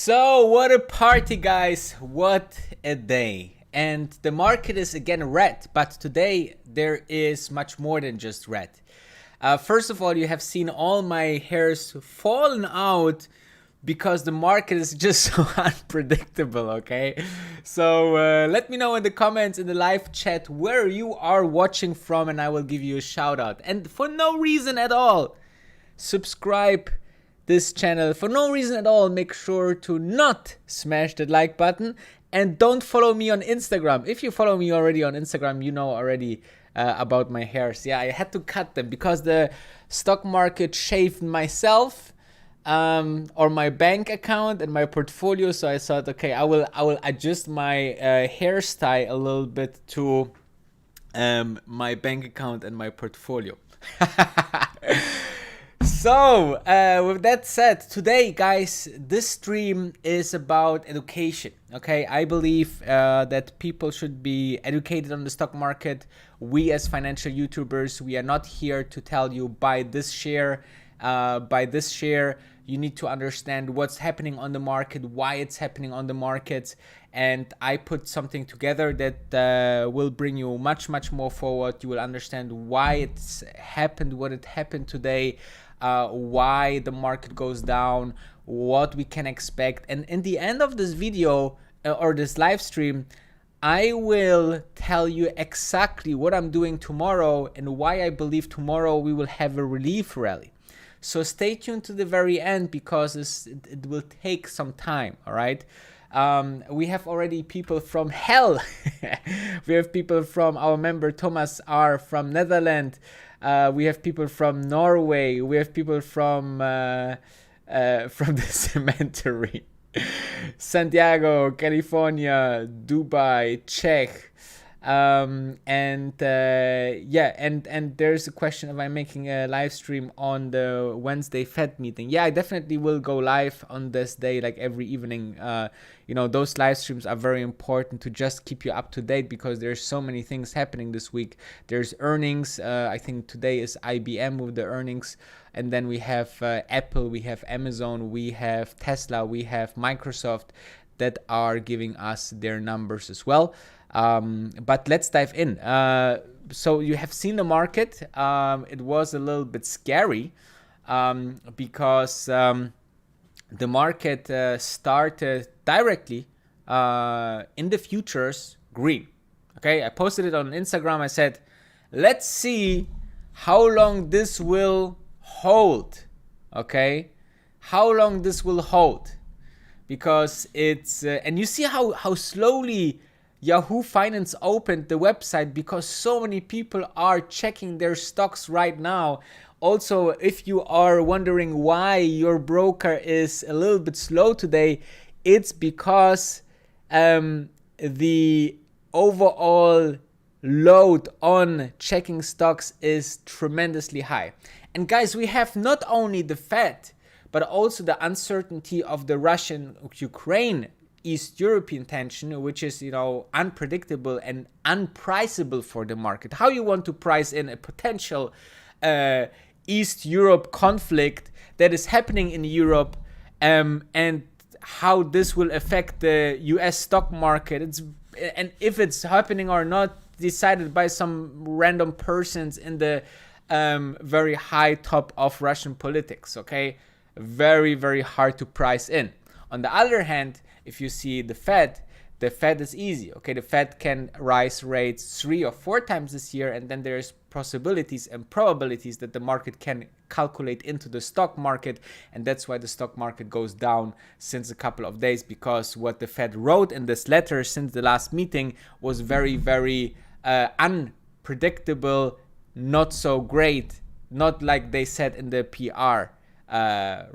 So, what a party, guys! What a day! And the market is again red, but today there is much more than just red. First of all, you have seen all my hairs fallen out because the market is just so unpredictable, okay? So let me know in the comments, in the live chat, where you are watching from, and I will give you a shout out. And for no reason at all, subscribe this channel. For no reason at all, make sure to not smash that like button, and don't follow me on Instagram. If you follow me already on Instagram, you know already about my hairs. Yeah, I had to cut them because the stock market shaved myself or my bank account and my portfolio. So I thought, okay, I will adjust my hairstyle a little bit to my bank account and my portfolio. So, with that said, today, guys, this stream is about education, okay? I believe that people should be educated on the stock market. We as financial YouTubers, we are not here to tell you buy this share, buy this share. You need to understand what's happening on the market, why it's happening on the market. And I put something together that will bring you much more forward. You will understand why it's happened, what it happened today, why the market goes down, what we can expect. And in the end of this video or this live stream, I will tell you exactly what I'm doing tomorrow and why I believe tomorrow we will have a relief rally. So stay tuned to the very end because it will take some time, all right? We have already people from hell. We have people from our member Thomas R. from Netherlands. We have people from Norway. We have people from the cemetery. Santiago, California, Dubai, Czech. And there's a question if I'm making a live stream on the Wednesday Fed meeting. Yeah, I definitely will go live on this day, like every evening. Those live streams are very important to just keep you up to date because there's so many things happening this week. There's earnings. I think today is IBM with the earnings. And then we have Apple, we have Amazon, we have Tesla, we have Microsoft that are giving us their numbers as well. But let's dive in. So you have seen the market. It was a little bit scary because the market started directly in the futures green. Okay, I posted it on Instagram. I said, let's see how long this will hold. Okay, how long this will hold, because it's and you see how slowly Yahoo Finance opened the website because so many people are checking their stocks right now. Also, if you are wondering why your broker is a little bit slow today, it's because the overall load on checking stocks is tremendously high. And guys, we have not only the Fed, but also the uncertainty of the Russian-Ukraine East European tension, which is, unpredictable and unpriceable for the market. How you want to price in a potential East Europe conflict that is happening in Europe, and how this will affect the US stock market. And if it's happening or not, decided by some random persons in the very high top of Russian politics, okay? Very, very hard to price in. On the other hand, if you see the Fed is easy, okay? The Fed can rise rates 3 or 4 times this year, and then there's possibilities and probabilities that the market can calculate into the stock market, and that's why the stock market goes down since a couple of days, because what the Fed wrote in this letter since the last meeting was very, very unpredictable, not so great, not like they said in the PR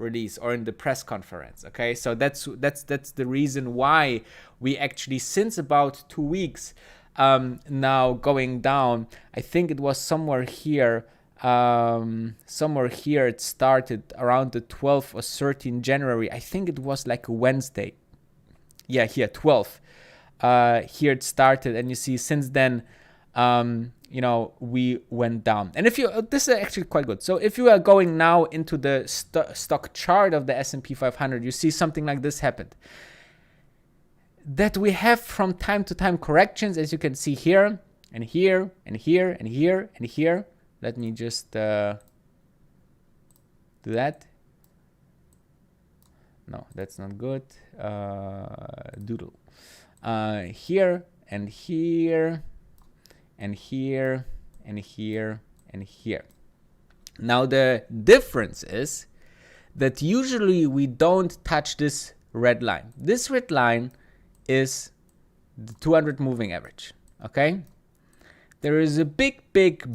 release or in the press conference. Okay, so that's the reason why we actually, since about 2 weeks now going down. I think it was somewhere here it started around the 12th or 13th January. I think it was like a Wednesday. Yeah, here 12th. Here it started, and you see since then you know, we went down. And if you, this is actually quite good. So if you are going now into the stock chart of the S&P 500, you see something like this happened. That we have from time to time corrections, as you can see here, and here, and here, and here, and here. Let me just do that. No, that's not good. Doodle. Here, and here, and here, and here, and here. Now the difference is that usually we don't touch this red line. This red line is the 200 moving average, okay? There is a big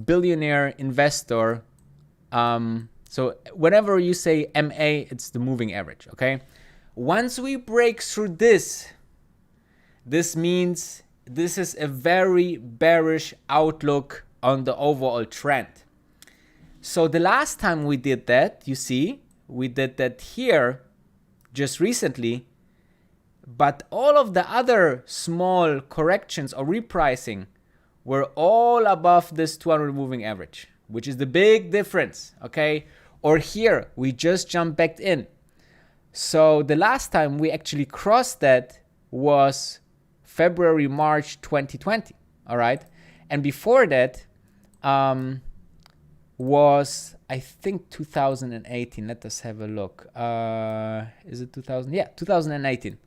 billionaire investor. So whenever you say MA, it's the moving average, okay? Once we break through this means this is a very bearish outlook on the overall trend. So the last time we did that, you see, we did that here just recently, but all of the other small corrections or repricing were all above this 200 moving average, which is the big difference, okay? Or here, we just jumped back in. So the last time we actually crossed that was February, March 2020, all right? And before that was, I think, 2018. Let us have a look. Is it 2000? Yeah, 2018.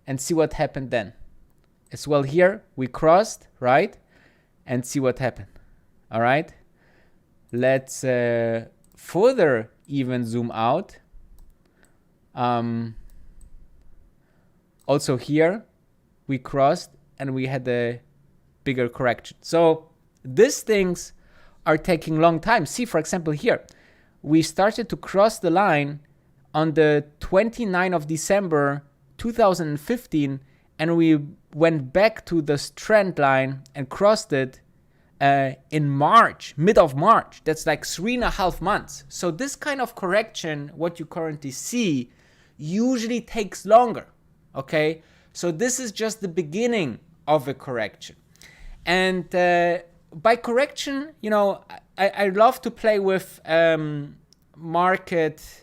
And see what happened then. As well here, we crossed, right? And see what happened, all right? Let's further even zoom out. Also here, we crossed and we had a bigger correction. So these things are taking long time. See, for example, here, we started to cross the line on the 29th of December 2015, and we went back to this trend line and crossed it in March, mid of March. That's like 3.5 months. So this kind of correction, what you currently see, usually takes longer, okay? So this is just the beginning of a correction. And by correction, you know, I love to play with market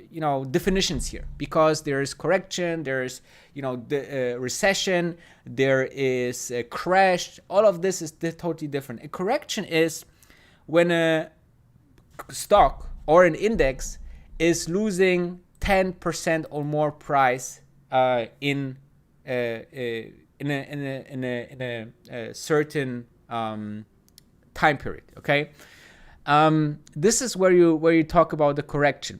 you know, definitions here, because there is correction, there's, you know, the recession, there is a crash. All of this is totally different. A correction is when a stock or an index is losing 10% or more price in a certain time period. Okay, this is where you talk about the correction.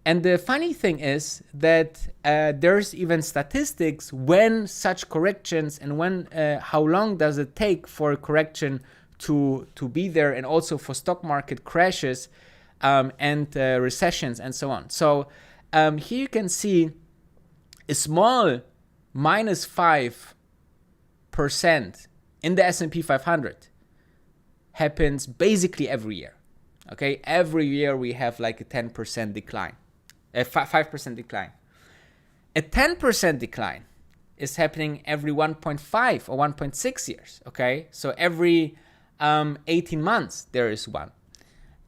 And the funny thing is that there's even statistics when such corrections and when how long does it take for a correction to be there, and also for stock market crashes and recessions and so on. So here you can see a small -5% in the S&P 500 happens basically every year. Okay, every year we have like a 10% decline. A 5% decline. A 10% decline is happening every 1.5 or 1.6 years. Okay, so every 18 months there is one.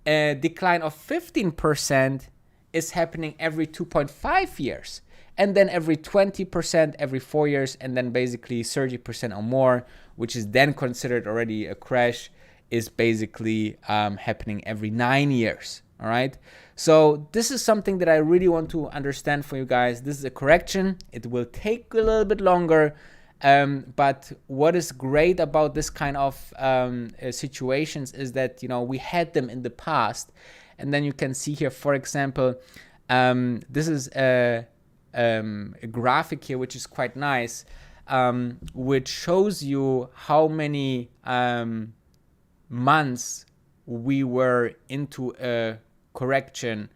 A decline of 15% is happening every 2.5 years, and then every 20% every 4 years, and then basically 30% or more, which is then considered already a crash, is basically happening every 9 years. All right, so this is something that I really want to understand for you guys. This is a correction. It will take a little bit longer, but what is great about this kind of situations is that, you know, we had them in the past. And then you can see here, for example, this is a graphic here, which is quite nice, which shows you how many months we were into a correction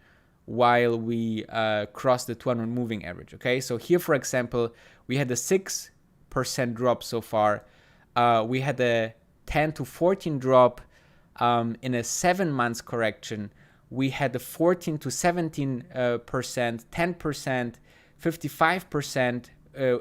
while we crossed the 200 moving average. Okay, so here, for example, we had a 6% drop so far. We had a 10 to 14 drop in a 7 months correction. We had a 14 to 17%, 10%, 55%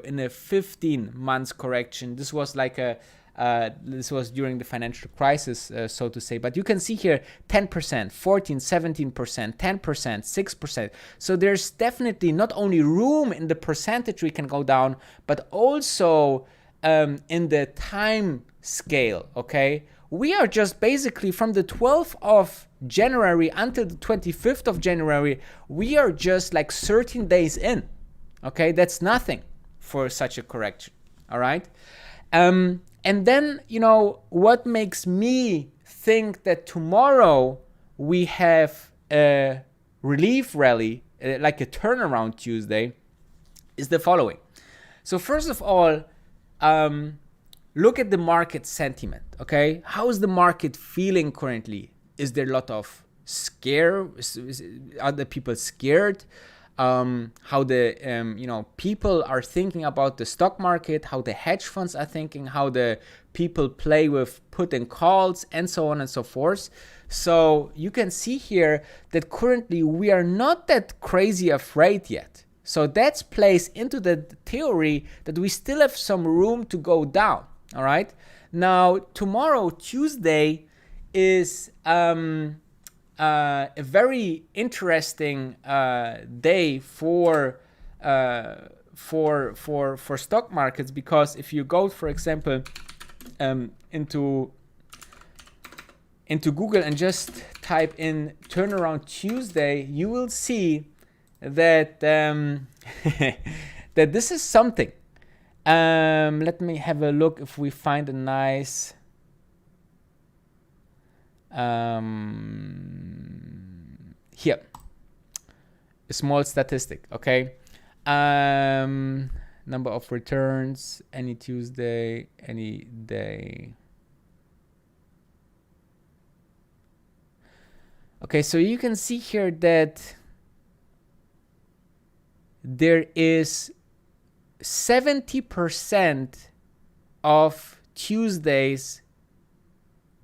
in a 15 months correction. This was like a This was during the financial crisis, so to say. But you can see here 10%, 14, 17%, 10%, 6%. So there's definitely not only room in the percentage we can go down, but also in the time scale, okay? We are just basically from the 12th of January until the 25th of January, we are just like 13 days in, okay? That's nothing for such a correction, all right? And then, what makes me think that tomorrow we have a relief rally, like a turnaround Tuesday, is the following. So first of all, look at the market sentiment, okay? How is the market feeling currently? Is there a lot of scare? Are the people scared? How the people are thinking about the stock market, how the hedge funds are thinking, how the people play with put and calls, and so on and so forth. So you can see here that currently we are not that crazy afraid yet. So that plays into the theory that we still have some room to go down. All right. Now, tomorrow, Tuesday, is a very interesting day for stock markets, because if you go, for example, into Google and just type in turnaround Tuesday, you will see that that this is something. Let me have a look if we find a nice here, a small statistic, okay? Number of returns, any Tuesday, any day. Okay, so you can see here that there is 70% of Tuesdays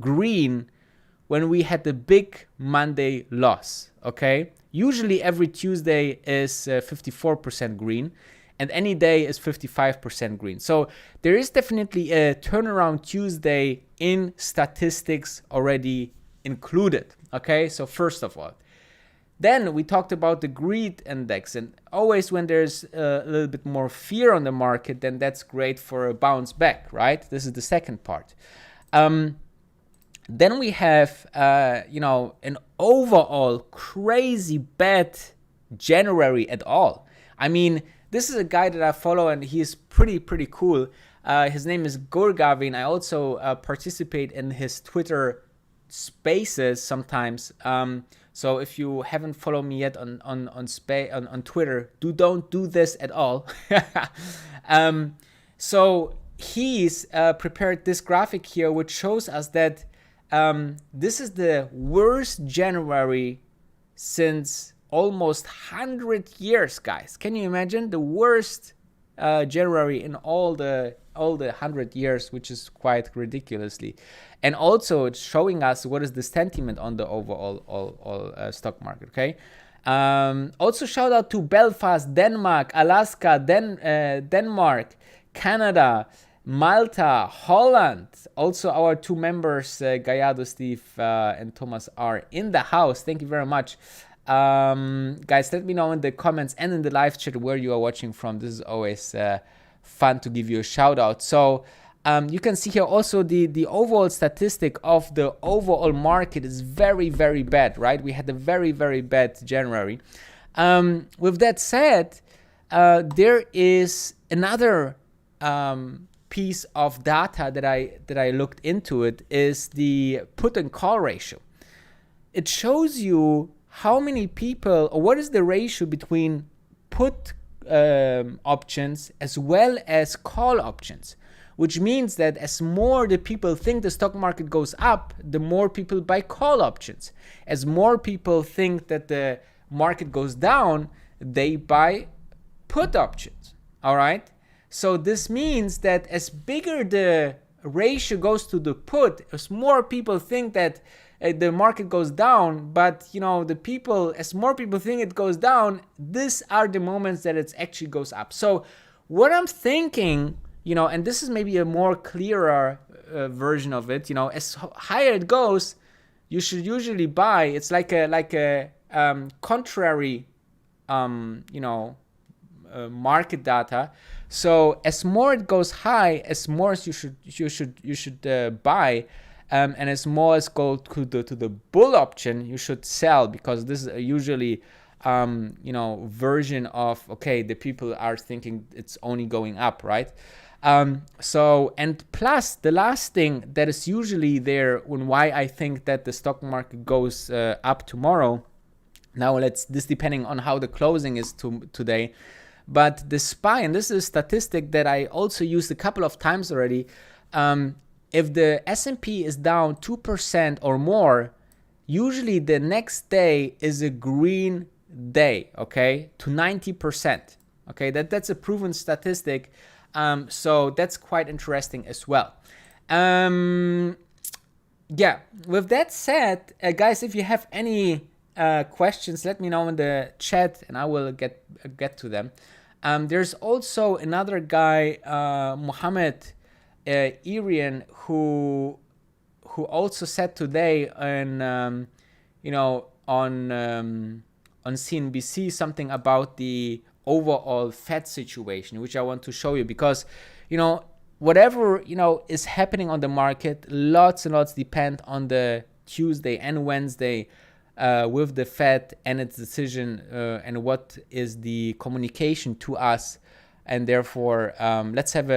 green when we had the big Monday loss, okay? Usually every Tuesday is 54% green, and any day is 55% green. So there is definitely a turnaround Tuesday in statistics already included, okay? So first of all. Then we talked about the greed index, and always when there's a little bit more fear on the market, then that's great for a bounce back, right? This is the second part. Then we have, an overall crazy bad January at all. I mean, this is a guy that I follow, and he's pretty cool. His name is Gurgavin. I also participate in his Twitter spaces sometimes. So if you haven't followed me yet on Twitter, don't do this at all. So he's prepared this graphic here, which shows us that this is the worst January since almost 100 years, guys. Can you imagine? The worst January in all the 100 years, which is quite ridiculously. And also it's showing us what is the sentiment on the overall stock market, okay? Also shout out to Belfast, Denmark, Alaska, Denmark, Canada, Malta, Holland. Also our two members, Gallardo Steve and Thomas, are in the house. Thank you very much. Guys, let me know in the comments and in the live chat where you are watching from. This is always fun to give you a shout out. So you can see here also the overall statistic of the overall market is very bad, right? We had a very bad January. With that said, there is another piece of data that I looked into. It is the put and call ratio. It shows you how many people, or what is the ratio between put options as well as call options, which means that as more the people think the stock market goes up, the more people buy call options. As more people think that the market goes down, they buy put options, all right? So this means that as bigger the ratio goes to the put, as more people think that the market goes down, but as more people think it goes down, these are the moments that it actually goes up. So what I'm thinking and this is maybe a more clearer version of it. As higher it goes, you should usually buy. It's like a contrary, market data. So as more it goes high, as more as you should buy, and as more as go to the bull option, you should sell, because this is usually version of, okay, the people are thinking it's only going up, right? So, and plus the last thing that is usually there when why I think that the stock market goes up tomorrow. Now this depending on how the closing is today, but the SPY, and this is a statistic that I also used a couple of times already. If the S&P is down 2% or more, usually the next day is a green day, okay, to 90%. Okay, that's a proven statistic. So that's quite interesting as well. Yeah, with that said, guys, if you have any questions, let me know in the chat and I will get to them. There's also another guy, Mohammed Irian, who also said today on CNBC something about the overall Fed situation, which I want to show you, because whatever is happening on the market, lots and lots depend on the Tuesday and Wednesday with the Fed and its decision, and what is the communication to us, and therefore let's have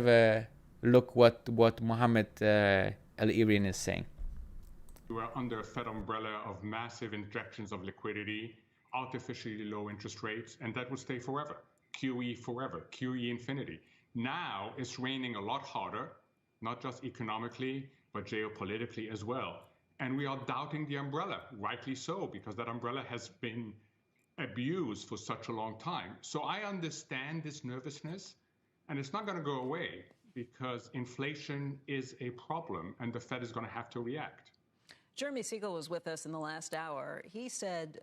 a look what Mohammed Al-Irian is saying. We are under a Fed umbrella of massive injections of liquidity, artificially low interest rates, and that will stay forever. QE forever, QE infinity. Now it's raining a lot harder, not just economically, but geopolitically as well. And we are doubting the umbrella, rightly so, because that umbrella has been abused for such a long time. So I understand this nervousness, and it's not going to go away, because inflation is a problem, and the Fed is going to have to react. Jeremy Siegel was with us in the last hour. He said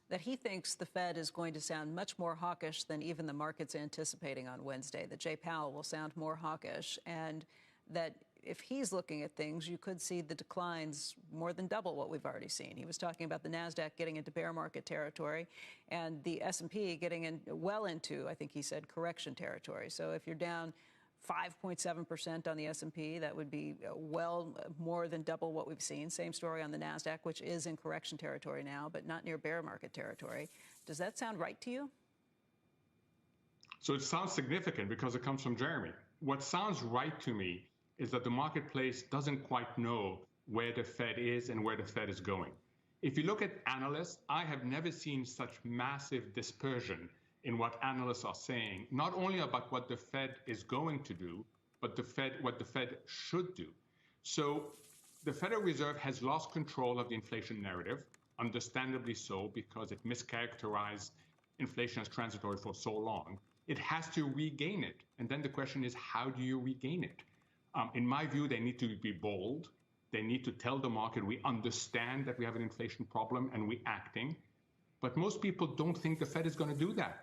that he thinks the Fed is going to sound much more hawkish than even the market's anticipating on Wednesday, that Jay Powell will sound more hawkish, and that if he's looking at things, you could see the declines more than double what we've already seen. He was talking about the NASDAQ getting into bear market territory and the S&P getting well into, I think he said, correction territory. So if you're down 5.7% on the S&P, that would be well more than double what we've seen. Same story on the NASDAQ, which is in correction territory now, but not near bear market territory. Does that sound right to you? So it sounds significant because it comes from Jeremy. What sounds right to me is that the marketplace doesn't quite know where the Fed is and where the Fed is going. If you look at analysts, I have never seen such massive dispersion in what analysts are saying, not only about what the Fed is going to do, but what the Fed should do. So the Federal Reserve has lost control of the inflation narrative, understandably so, because it mischaracterized inflation as transitory for so long. It has to regain it. And then the question is, how do you regain it? In my view, they need to be bold. They need to tell the market, we understand that we have an inflation problem and we're acting. But most people don't think the Fed is going to do that.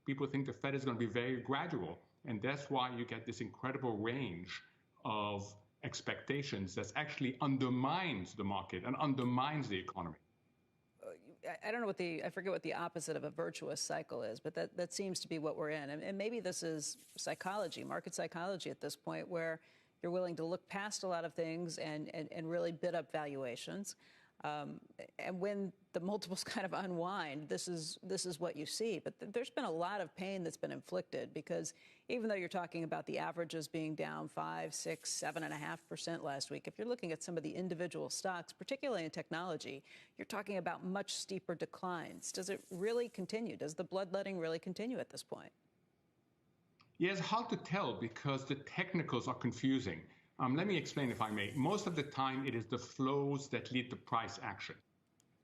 People think the Fed is going to be very gradual. And that's why you get this incredible range of expectations that actually undermines the market and undermines the economy. I don't know I forget what the opposite of a virtuous cycle is, but that seems to be what we're in. And maybe this is psychology, market psychology at this point, where you're willing to look past a lot of things and really bid up valuations. And when the multiples kind of unwind, this is what you see. But there's been a lot of pain that's been inflicted, because even though you're talking about the averages being down 5, 6, 7.5% last week, if you're looking at some of the individual stocks, particularly in technology, you're talking about much steeper declines. Does it really continue? Does the bloodletting really continue at this point? Yeah, it's hard to tell because the technicals are confusing. Let me explain, if I may. Most of the time, it is the flows that lead to price action.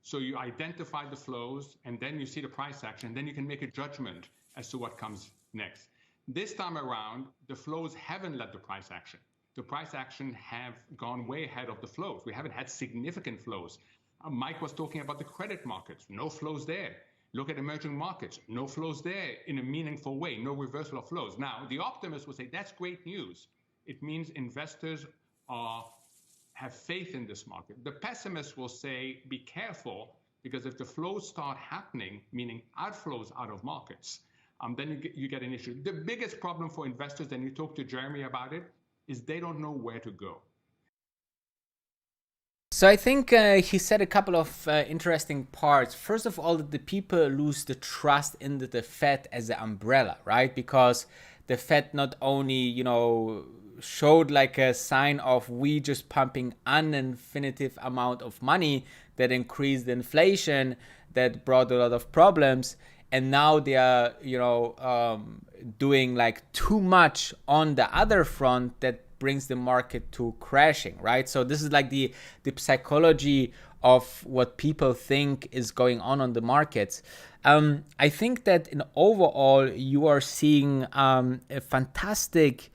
So you identify the flows, and then you see the price action, and then you can make a judgment as to what comes next. This time around, the flows haven't led to price action. The price action have gone way ahead of the flows. We haven't had significant flows. Mike was talking about the credit markets. No flows there. Look at emerging markets. No flows there in a meaningful way, no reversal of flows. Now, the optimist will say that's great news. It means investors have faith in this market. The pessimist will say, be careful, because if the flows start happening, meaning outflows out of markets, then you get an issue. The biggest problem for investors, and you talk to Jeremy about it, is they don't know where to go. So I think he said a couple of interesting parts. First of all, that the people lose the trust in the Fed as an umbrella, right? Because the Fed not only, showed like a sign of we just pumping an infinitive amount of money that increased inflation, that brought a lot of problems, and now they are doing like too much on the other front that brings the market to crashing, right? So this is like the psychology of what people think is going on the markets. I think that in overall you are seeing a fantastic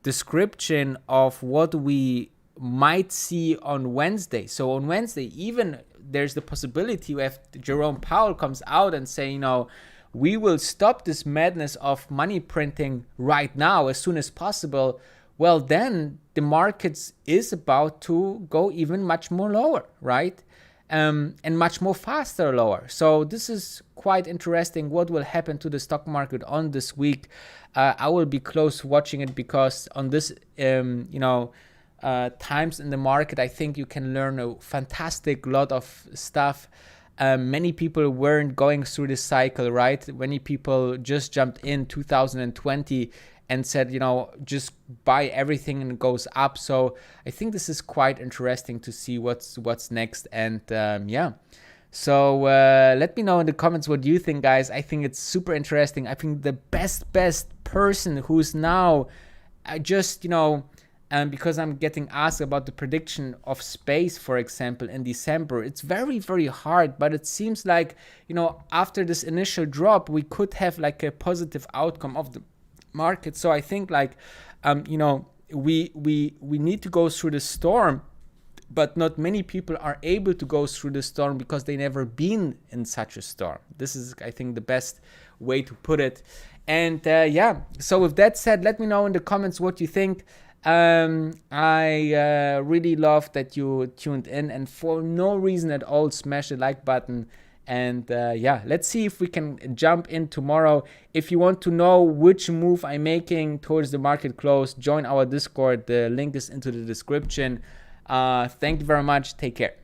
description of what we might see on Wednesday. So on Wednesday, even there's the possibility if Jerome Powell comes out and say, we will stop this madness of money printing right now as soon as possible. Well, then the markets is about to go even much more lower, right? And much more faster lower. So this is quite interesting what will happen to the stock market on this week. I will be close watching it because on this, times in the market, I think you can learn a fantastic lot of stuff. Many people weren't going through this cycle, right? Many people just jumped in 2020 and said, just buy everything and it goes up. So I think this is quite interesting to see what's next. And so let me know in the comments what you think, guys. I think it's super interesting. I think the best person who's now because I'm getting asked about the prediction of space, for example, in December, it's very, very hard, but it seems like, after this initial drop, we could have like a positive outcome of the market. So I think like, we need to go through the storm, but not many people are able to go through the storm because they never been in such a storm. This is, I think, the best way to put it. And so with that said, let me know in the comments what you think. I really love that you tuned in, and for no reason at all, smash the like button. And let's see if we can jump in tomorrow. If you want to know which move I'm making towards the market close, join our Discord. The link is into the description. Thank you very much. Take care.